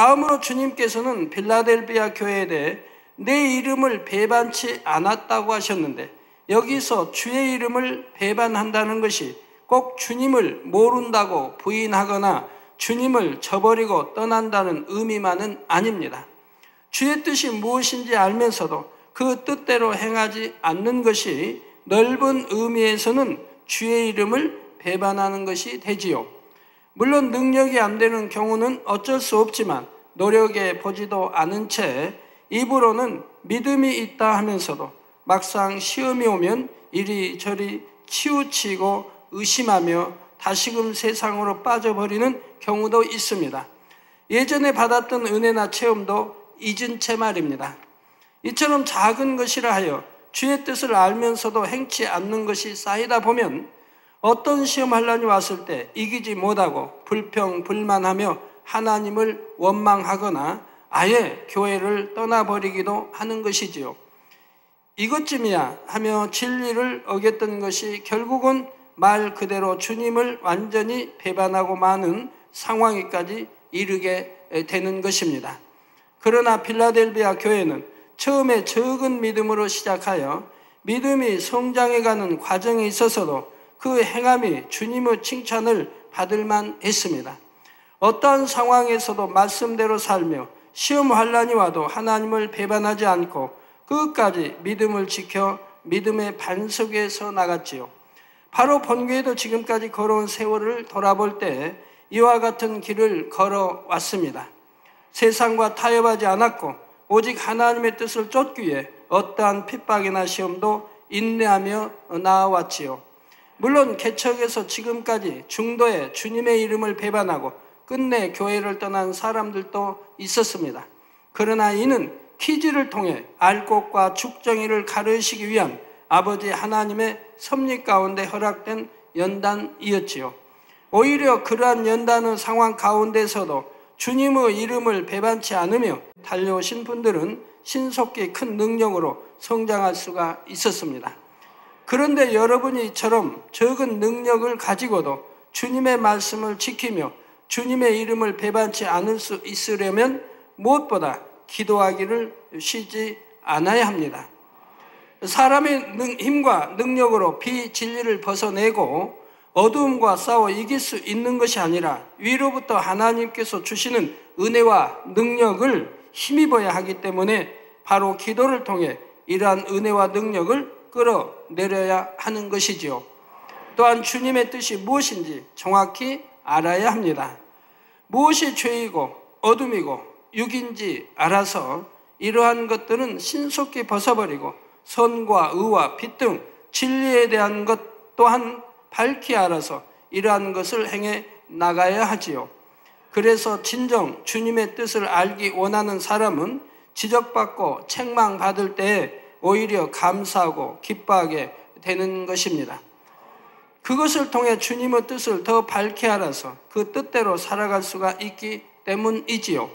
다음으로 주님께서는 필라델피아 교회에 대해 내 이름을 배반치 않았다고 하셨는데, 여기서 주의 이름을 배반한다는 것이 꼭 주님을 모른다고 부인하거나 주님을 저버리고 떠난다는 의미만은 아닙니다. 주의 뜻이 무엇인지 알면서도 그 뜻대로 행하지 않는 것이 넓은 의미에서는 주의 이름을 배반하는 것이 되지요. 물론 능력이 안 되는 경우는 어쩔 수 없지만 노력해 보지도 않은 채 입으로는 믿음이 있다 하면서도 막상 시험이 오면 이리저리 치우치고 의심하며 다시금 세상으로 빠져버리는 경우도 있습니다. 예전에 받았던 은혜나 체험도 잊은 채 말입니다. 이처럼 작은 것이라 하여 주의 뜻을 알면서도 행치 않는 것이 쌓이다 보면 어떤 시험 환난이 왔을 때 이기지 못하고 불평불만하며 하나님을 원망하거나 아예 교회를 떠나버리기도 하는 것이지요. 이것쯤이야 하며 진리를 어겼던 것이 결국은 말 그대로 주님을 완전히 배반하고 마는 상황에까지 이르게 되는 것입니다. 그러나 필라델피아 교회는 처음에 적은 믿음으로 시작하여 믿음이 성장해가는 과정에 있어서도 그 행함이 주님의 칭찬을 받을 만했습니다. 어떠한 상황에서도 말씀대로 살며 시험 환난이 와도 하나님을 배반하지 않고 끝까지 믿음을 지켜 믿음의 반석 위에 서 나갔지요. 바로 본교회도 지금까지 걸어온 세월을 돌아볼 때 이와 같은 길을 걸어왔습니다. 세상과 타협하지 않았고 오직 하나님의 뜻을 쫓기 위해 어떠한 핍박이나 시험도 인내하며 나아왔지요. 물론 개척에서 지금까지 중도에 주님의 이름을 배반하고 끝내 교회를 떠난 사람들도 있었습니다. 그러나 이는 키즈를 통해 알곡과 죽정이를 가르시기 위한 아버지 하나님의 섭리 가운데 허락된 연단이었지요. 오히려 그러한 연단의 상황 가운데서도 주님의 이름을 배반치 않으며 달려오신 분들은 신속히 큰 능력으로 성장할 수가 있었습니다. 그런데 여러분이 이처럼 적은 능력을 가지고도 주님의 말씀을 지키며 주님의 이름을 배반치 않을 수 있으려면 무엇보다 기도하기를 쉬지 않아야 합니다. 사람의 힘과 능력으로 비진리를 벗어내고 어두움과 싸워 이길 수 있는 것이 아니라 위로부터 하나님께서 주시는 은혜와 능력을 힘입어야 하기 때문에 바로 기도를 통해 이러한 은혜와 능력을 끌어내려야 하는 것이지요. 또한 주님의 뜻이 무엇인지 정확히 알아야 합니다. 무엇이 죄이고 어둠이고 육인지 알아서 이러한 것들은 신속히 벗어버리고 선과 의와 빛 등 진리에 대한 것 또한 밝히 알아서 이러한 것을 행해 나가야 하지요. 그래서 진정 주님의 뜻을 알기 원하는 사람은 지적받고 책망받을 때 오히려 감사하고 기뻐하게 되는 것입니다. 그것을 통해 주님의 뜻을 더 밝히 알아서 그 뜻대로 살아갈 수가 있기 때문이지요.